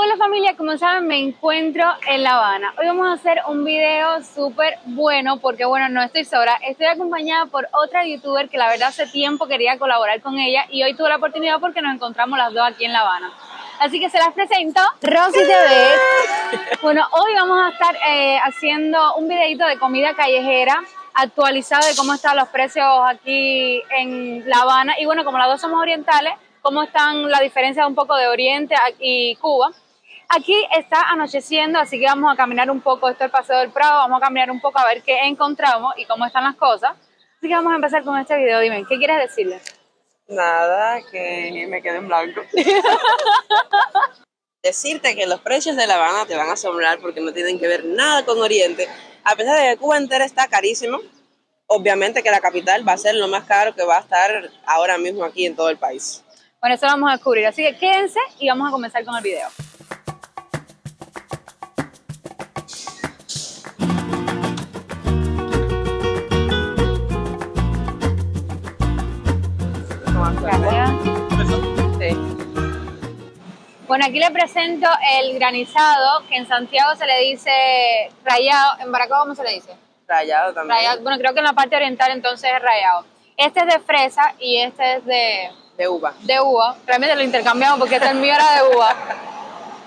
Hola familia, como saben me encuentro en La Habana. Hoy vamos a hacer un video súper bueno porque bueno, no estoy sola, estoy acompañada por otra youtuber que la verdad hace tiempo quería colaborar con ella y hoy tuve la oportunidad porque nos encontramos las dos aquí en La Habana. Así que se las presento, Rosy TV. Bueno, hoy vamos a estar haciendo un videito de comida callejera actualizado de cómo están los precios aquí en La Habana y bueno, como las dos somos orientales, cómo están la diferencia un poco de Oriente y Cuba. Aquí está anocheciendo, así que vamos a caminar un poco. Esto es el Paseo del Prado, vamos a caminar un poco a ver qué encontramos y cómo están las cosas. Así que vamos a empezar con este video. Dime, ¿qué quieres decirle? Nada, que me quedé en blanco. Decirte que los precios de La Habana te van a asombrar porque no tienen que ver nada con Oriente. A pesar de que Cuba entera está carísimo, obviamente que la capital va a ser lo más caro que va a estar ahora mismo aquí en todo el país. Bueno, eso lo vamos a descubrir, así que quédense y vamos a comenzar con el video. Gracias. Sí. Bueno, aquí le presento el granizado, que en Santiago se le dice rayado. ¿En Baracoa cómo se le dice? Rayado también. Rayado. Bueno, creo que en la parte oriental entonces es rayado. Este es de fresa y este es De uva. de uva. Realmente lo intercambiamos porque este el mío era de uva.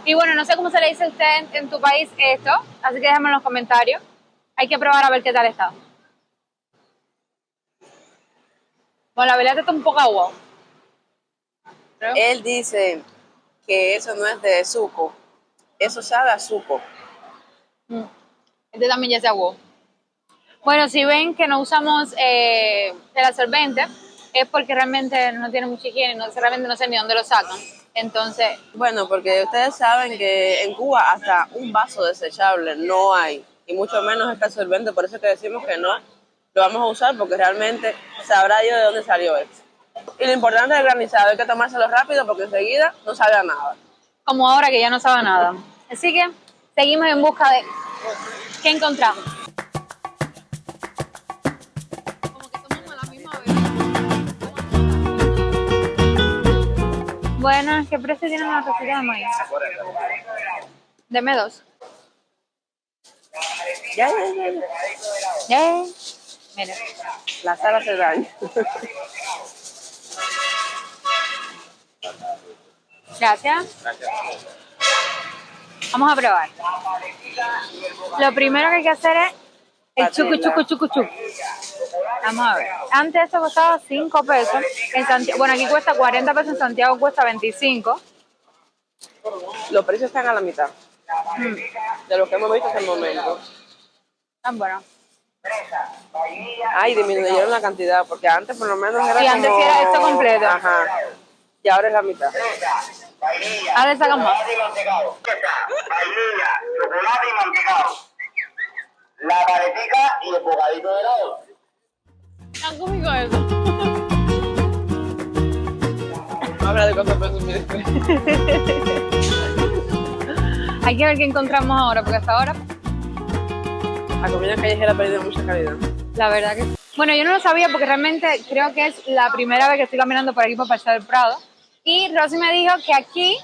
Y bueno, no sé cómo se le dice a usted en tu país esto, así que déjame en los comentarios. Hay que probar a ver qué tal está. Bueno, la verdad está un poco agua. Él dice que eso no es de suco, eso sabe a suco. Este también ya se aguó. Bueno, si ven que no usamos el absorbente, es porque realmente no tiene mucha higiene, realmente no sé ni dónde lo sacan. Entonces, Bueno, porque ustedes saben que en Cuba hasta un vaso desechable no hay, y mucho menos este absorbente, por eso es que decimos que no lo vamos a usar, porque realmente sabrá Dios de dónde salió esto. Y lo importante del granizado es que tomárselo rápido, porque enseguida no sabe a nada. como ahora que ya no sabe nada. Así que seguimos en busca de qué encontramos. Como que tomamos a la misma vez. Buenas, ¿qué precio tienen las tortillas de maíz? Deme dos. Ya. Mire. La sal hace daño. Gracias. Vamos a probar. Lo primero que hay que hacer es el chucu. Vamos a ver. Antes esto costaba 5 pesos. En Santiago, bueno, aquí cuesta 40 pesos, en Santiago cuesta 25. Los precios están a la mitad de lo que hemos visto hasta el momento. Tan bueno. Ay, disminuyeron la cantidad, porque antes por lo menos era Y antes como... era esto completo. Ajá. Y ahora es la mitad. Ahora le sacan más. Vainilla, chocolate y mantecado. La paletica y el bocadito de helado. Tan cómico eso. Habla de cosas presumidas. Hay que ver qué encontramos ahora, porque hasta ahora, La comida callejera ha perdido mucha calidad. la verdad que... Bueno, yo no lo sabía porque realmente creo que es la primera vez que estoy caminando por aquí por Paseo del Prado. Y Rosy me dijo que aquí,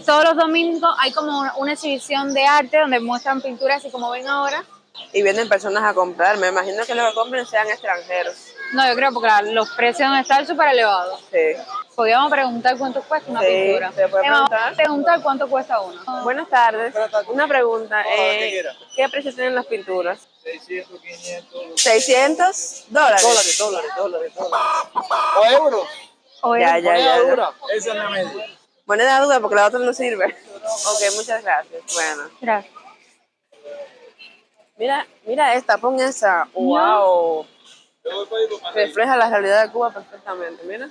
todos los domingos, hay como una exhibición de arte donde muestran pinturas y como ven ahora. Y vienen personas a comprar. Me imagino que los que compren sean extranjeros. No, yo creo porque los precios van a estar súper elevados. Sí. Podríamos preguntar cuánto cuesta una Sí, pintura. se puede Vamos preguntar. a preguntar cuánto cuesta uno. Buenas tardes. Una pregunta. ¿Qué precio tienen las pinturas? 600, 500. ¿$600? Dólares. O euros. O Ya. Esa es la media. Moneda dura porque la otra no sirve. Ok, muchas gracias. Bueno. Gracias. Mira esta, pon esa. Wow. Refleja la realidad de Cuba perfectamente, mira.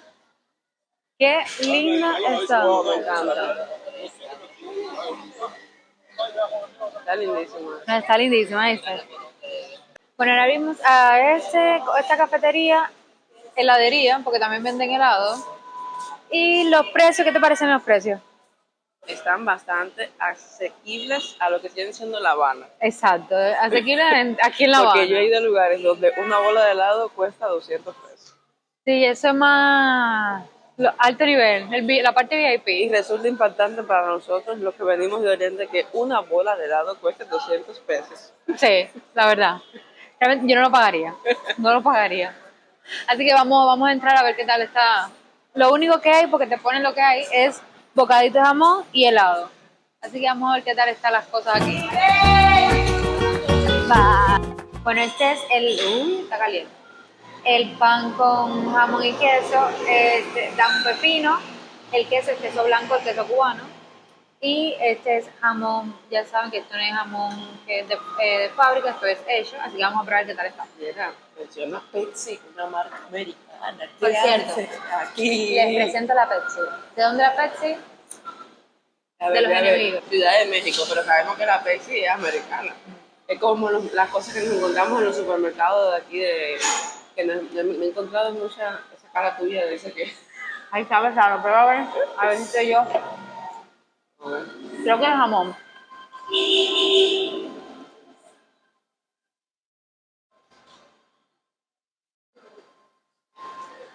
Qué linda está. Me encanta. Está lindísima. Está lindísima esta. Bueno, ahora vimos a esta cafetería, heladería, porque también venden helado. Y los precios, ¿qué te parecen los precios? Están bastante asequibles a lo que tiene siendo La Habana. Exacto, asequible aquí en La Habana. Porque yo he ido a lugares donde una bola de helado cuesta 200 pesos. Sí, eso es más Alto nivel, la parte Y VIP. resulta impactante para nosotros, los que venimos de Oriente, que una bola de helado cueste 200 pesos. Sí, la verdad. Realmente yo no lo pagaría. No lo pagaría. Así que vamos a entrar a ver qué tal está. Lo único que hay, porque te ponen lo que hay, es bocadito de jamón y helado. Así que vamos a ver qué tal están las cosas aquí. Va. Bueno, este es está caliente. El pan con jamón y queso, da un pepino, el queso blanco, el queso cubano. Y este es jamón, ya saben que esto no es jamón que es de fábrica, esto es hecho, así que vamos a probar qué tal está. Mira, menciona Pepsi, una marca americana. Por ¿Qué cierto, haces aquí? les presento la Pepsi. ¿De dónde la Pepsi? De los enemigos. Ciudad de México, pero sabemos que la Pepsi es americana. Es como las cosas que nos encontramos en los supermercados de aquí, que me he encontrado mucha esa cara tuya de ese que... Ahí está, besado, pero a ver si soy yo. Creo que es jamón.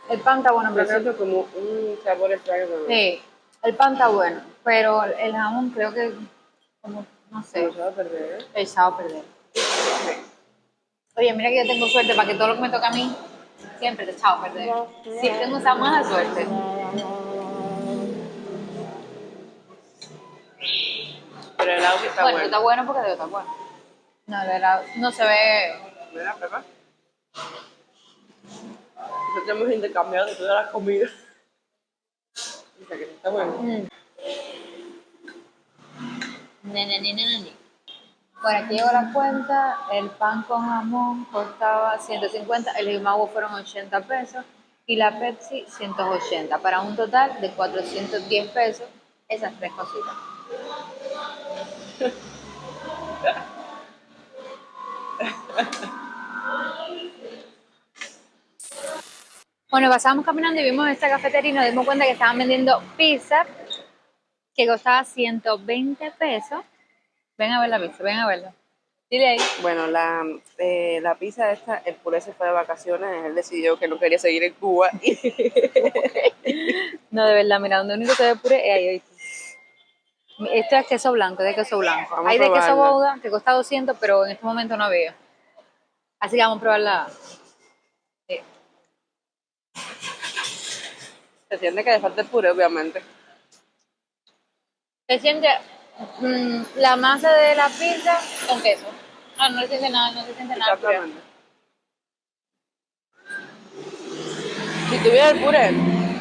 El pan está bueno, Me pero siento como un sabor extraño también. sí, el pan está bueno, pero el jamón creo que, como, no sé, No se va a perder, ¿eh? echado a perder. Oye, mira que yo tengo suerte para que todo lo que me toca a mí siempre te echado a perder. Sí, tengo esa mala suerte. Pero el helado sí está Bueno, bueno. está bueno porque debe estar bueno. No, de verdad, no se ve. Mira, Pepa. Nosotros hemos intercambiado de todas las comidas. Dice que está bueno. Bueno, aquí llegó la cuenta, el pan con jamón costaba 150, el jimago fueron 80 pesos y la Pepsi 180, para un total de 410 pesos, esas tres cositas. Bueno, pasábamos caminando y vimos esta cafetería y nos dimos cuenta que estaban vendiendo pizza que costaba 120 pesos. Ven a ver la pizza, ven a verla. Dile ahí. Bueno, la pizza esta, el puré se fue de vacaciones, él decidió que no quería seguir en Cuba. No, de verdad, mira, donde único se ve puré es ahí, ¿oíste? Esto es queso blanco, de queso blanco. Vamos Hay a de queso probarla. Gouda que cuesta 200, pero en este momento no había. Así que vamos a probarla. Sí. Se siente que le falta el puré, obviamente. Se siente la masa de la pizza con queso. Ah, no se siente nada, no se siente nada. Puré. Exactamente. Si tuviera el puré,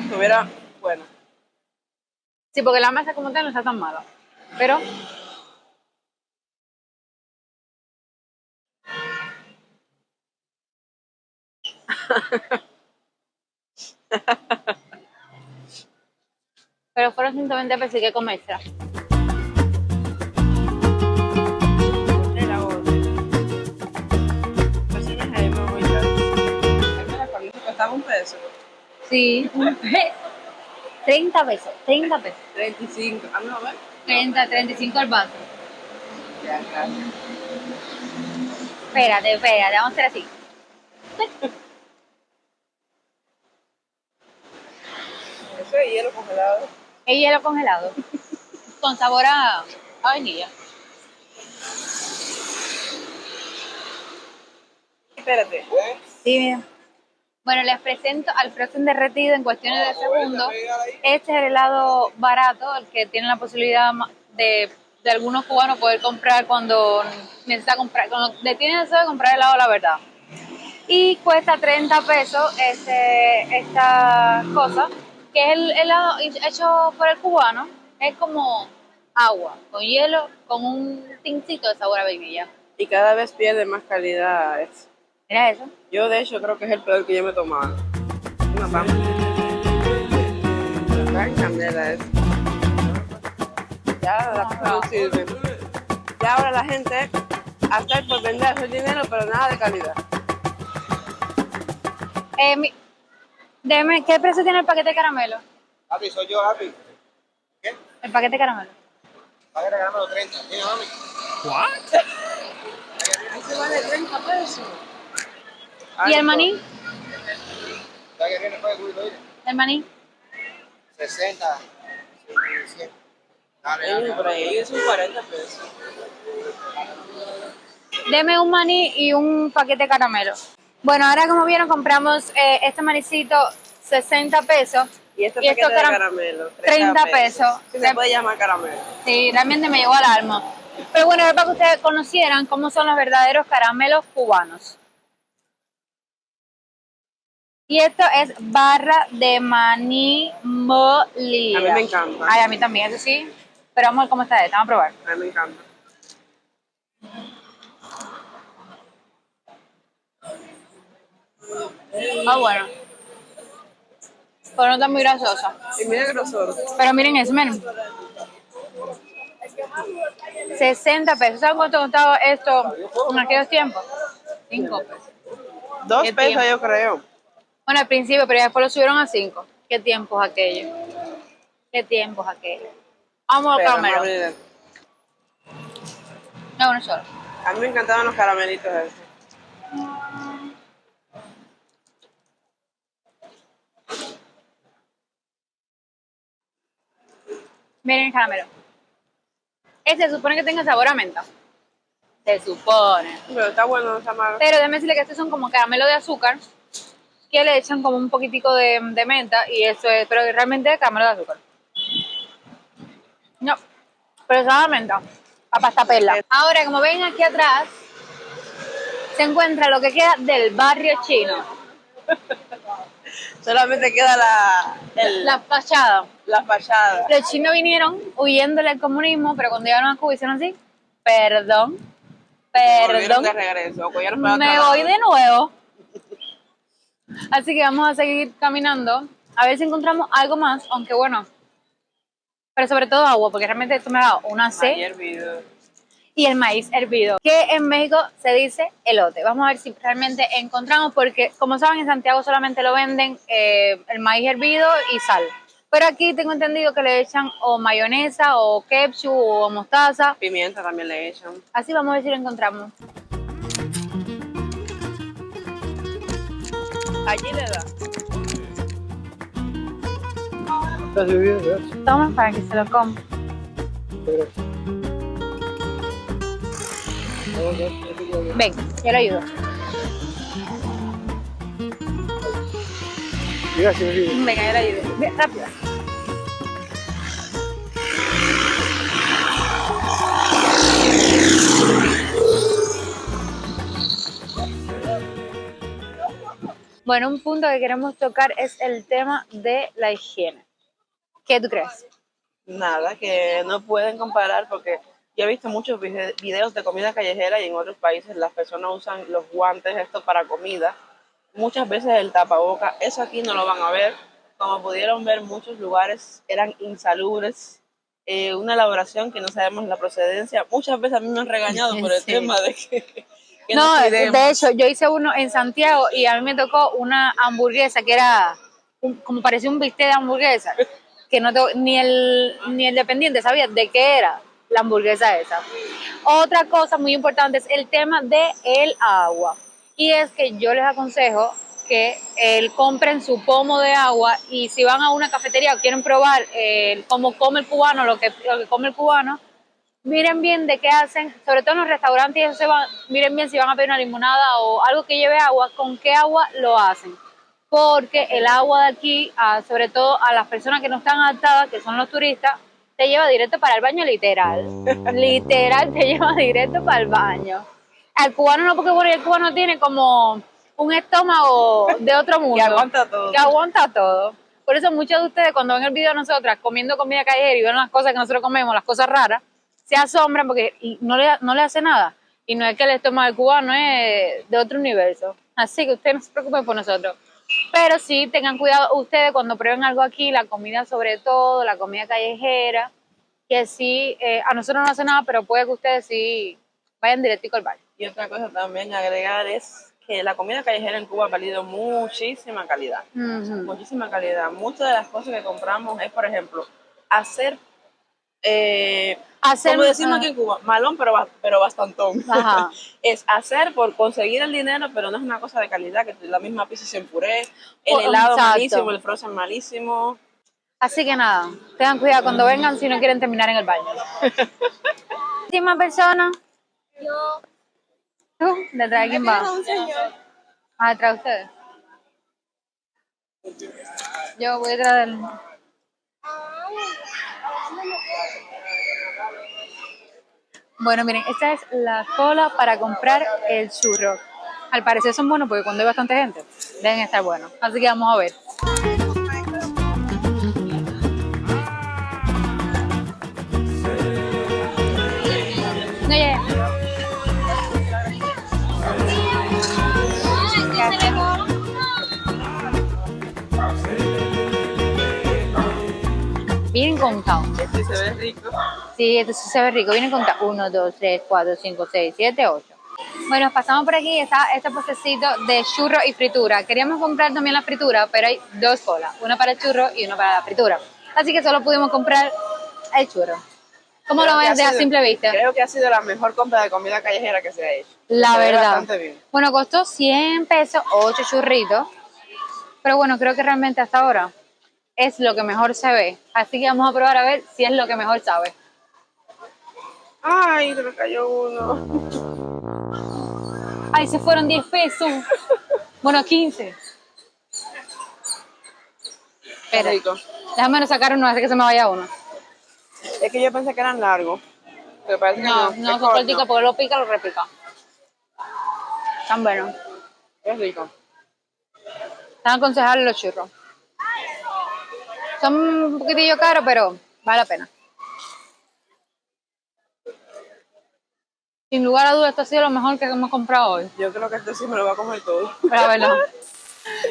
estuviera bueno. Sí, porque la masa como tal no está tan mala. Pero fueron 120 pesos y que comer extra. Era otro. Personas ahí me voy a ir. Costaba un peso. Sí, un peso. 30 pesos, 30 pesos. 35. Ah, no, a ver. 30, 35 el vaso. Ya, gracias. Espérate, vamos a hacer así. Eso es hielo congelado. El hielo congelado. Con sabor a vainilla. Espérate. Sí, mira. Bueno, les presento al frozen derretido en cuestiones de segundos. Este es el helado barato, el que tiene la posibilidad de algunos cubanos poder comprar cuando necesita comprar, cuando tienen deseo de comprar helado, la verdad. Y cuesta 30 pesos esta cosa, que es el helado hecho por el cubano. Es como agua con hielo, con un tincito de sabor a vainilla. Y cada vez pierde más calidad esto. Mira eso. Yo, de hecho, creo que es el peor que yo me he tomado. Una pampa. Está en candela eso. Ya las cosas no sirven. Ya ahora la gente hacer por vender, hacer dinero, pero nada de calidad. ¿Qué precio tiene el paquete de caramelo? Papi, soy yo, papi. ¿Qué? El paquete de caramelo. Paga regalando 30. Dime, mami. Ese vale 30 pesos. ¿Y el maní? Ya que viene, puede cubrirlo, oye. ¿El maní? 60, 100. Dale, Por ahí es un 40 pesos. Deme un maní y un paquete de caramelo. Bueno, ahora como vieron compramos este manicito 60 pesos. Y este Y paquete estos de caramelo, 30 pesos. Sí, se puede llamar caramelo. Sí, realmente me llegó al alma. Pero bueno, era para que ustedes conocieran cómo son los verdaderos caramelos cubanos. Y esto es barra de maní molida. A mí me encanta. Ay, a mí también, eso sí. Pero vamos a ver cómo está esta, vamos a probar. A mí me encanta. Ah, bueno. Pero no está muy grasosa. Y mira el grosor. Pero miren eso, miren. 60 pesos. ¿Saben cuánto costaba esto en aquellos tiempos? 5 pesos. 2 ¿Qué pesos tiempo? yo creo. Bueno, al principio, pero ya después lo subieron a 5. ¿Qué tiempos aquellos? ¿Qué tiempos aquellos? Vamos al Pero, caramelo. vamos a abrir. No, uno solo. A mí me encantaban los caramelitos esos. Miren el caramelo. Este se supone que tenga sabor a menta. Se supone. Pero está bueno, no está malo. Pero déjame decirle que estos son como caramelo de azúcar, que le echan como un poquitico de menta y eso es, pero realmente es caramelo de azúcar. No, pero sabe a menta, a pasta perla. Ahora, como ven aquí atrás, se encuentra lo que queda del barrio chino. Solamente queda La fachada. la fachada. Los chinos vinieron huyéndole al comunismo, pero cuando llegaron a Cuba hicieron así, perdón, Volvieron perdón, de regreso. Cogieron para me otro lado. voy de nuevo. Así que vamos a seguir caminando, a ver si encontramos algo más, aunque bueno, pero sobre todo agua, porque realmente esto me ha dado una sed. Ayer hervido. Y el maíz hervido, que en México se dice elote. Vamos a ver si realmente encontramos, porque como saben en Santiago solamente lo venden el maíz hervido y sal. Pero aquí tengo entendido que le echan o mayonesa o ketchup o mostaza. Pimienta también le echan. Así vamos a ver si lo encontramos. Allí le da. Toma para que se lo coma. Ven, yo le ayudo. Venga, yo le ayudo. Bien, rápido. Bueno, un punto que queremos tocar es el tema de la higiene. ¿Qué tú crees? Nada, que no pueden comparar porque yo he visto muchos videos de comida callejera y en otros países las personas usan los guantes estos para comida. Muchas veces el tapaboca, eso aquí no lo van a ver. Como pudieron ver, muchos lugares eran insalubres. Una elaboración que no sabemos la procedencia. Muchas veces a mí me han regañado por el Sí. tema de que No, cuidemos. de hecho, yo hice uno en Santiago y a mí me tocó una hamburguesa que era como parecía un bistec de hamburguesa, que no ni el dependiente sabía de qué era la hamburguesa esa. Otra cosa muy importante es el tema del agua. Y es que yo les aconsejo que compren su pomo de agua y si van a una cafetería o quieren probar cómo come el cubano, lo que come el cubano, miren bien de qué hacen, sobre todo en los restaurantes, y eso miren bien si van a pedir una limonada o algo que lleve agua, con qué agua lo hacen. Porque el agua de aquí, sobre todo a las personas que no están adaptadas, que son los turistas, te lleva directo para el baño, literal. Literal, te lleva directo para el baño. Al cubano no, porque bueno, el cubano tiene como un estómago de otro mundo. Que aguanta todo. Que aguanta todo. Por eso muchos de ustedes cuando ven el video de nosotras comiendo comida callejera y ven las cosas que nosotros comemos, las cosas raras, se asombran porque no le hace nada. Y no es que el estómago del cubano es de otro universo. Así que ustedes no se preocupen por nosotros. Pero sí, tengan cuidado ustedes cuando prueben algo aquí, la comida sobre todo, la comida callejera, que sí, a nosotros no hace nada, pero puede que ustedes sí vayan directico al baño. Y otra cosa también agregar es que la comida callejera en Cuba ha valido muchísima calidad. Muchísima calidad. Muchas de las cosas que compramos es, por ejemplo, hacer como decimos aquí en Cuba, malón pero bastantón. Ajá. Es hacer por conseguir el dinero, pero no es una cosa de calidad, que la misma pizza sin puré, el helado Exacto. malísimo, el frozen malísimo. Así que nada, tengan cuidado cuando vengan si no quieren terminar en el baño. Última persona. Yo. ¿Tú? ¿Detrás de quién va? Ah, detrás de ustedes. Yo voy detrás del... Bueno, miren, esta es la cola para comprar el churro. Al parecer son buenos porque cuando hay bastante gente, deben estar buenos. Así que vamos a ver. No llegué. Vienen contados. Este se ve rico. Sí, esto sí se ve rico. Vienen contados. 1, 2, 3, 4, 5, 6, 7, 8. Bueno, pasamos por aquí, está este puestecito de churro y fritura. Queríamos comprar también la fritura, pero hay dos colas, una para el churro y una para la fritura. Así que solo pudimos comprar el churro. ¿Cómo Creo lo que ves ha a sido- simple vista? Creo que ha sido la mejor compra de comida callejera que se ha hecho. La Se ve verdad. bastante bien. Bueno, costó 100 pesos, 8 churritos. Pero bueno, creo que realmente hasta ahora es lo que mejor se ve. Así que vamos a probar a ver si es lo que mejor sabe. Ay, se me cayó uno. Ay, se fueron 10 pesos. Bueno, 15. Qué Espera, rico. déjame sacar uno antes que se me vaya uno. Es que yo pensé que eran largos. Pero parece que No, no. no, Es son corto. corticos porque lo pica, lo repica. Están buenos. Es rico. Están aconsejables los churros. Son un poquitillo caros, pero vale la pena. Sin lugar a dudas, esto ha sido lo mejor que hemos comprado hoy. Yo creo que este sí me lo va a comer todo. La verdad.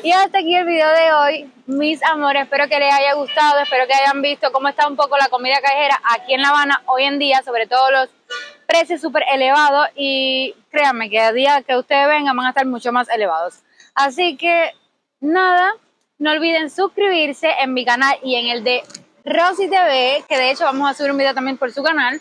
Y hasta aquí el video de hoy, mis amores. Espero que les haya gustado, espero que hayan visto cómo está un poco la comida callejera aquí en La Habana hoy en día, sobre todo los precios súper elevados. Y créanme que a día que ustedes vengan van a estar mucho más elevados. Así que nada, no olviden suscribirse en mi canal y en el de Rosy TV, que de hecho vamos a subir un video también por su canal.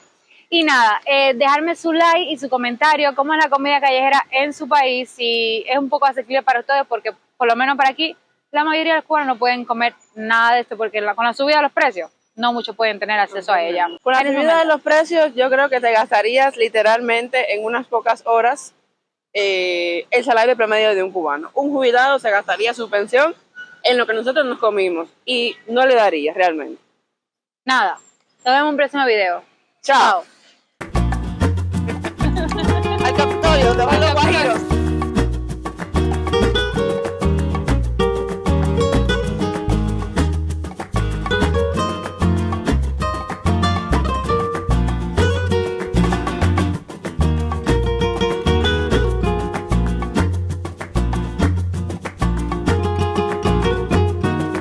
Y nada, dejarme su like y su comentario, cómo es la comida callejera en su país, si es un poco accesible para ustedes, porque por lo menos para aquí, la mayoría de los cubanos no pueden comer nada de esto, porque con la subida de los precios, no muchos pueden tener acceso a ella. Con la En ese subida de momento. los precios, yo creo que te gastarías literalmente en unas pocas horas el salario promedio de un cubano. Un jubilado se gastaría su pensión en lo que nosotros nos comimos y no le daría realmente. Nada, nos vemos en un próximo video. Chao.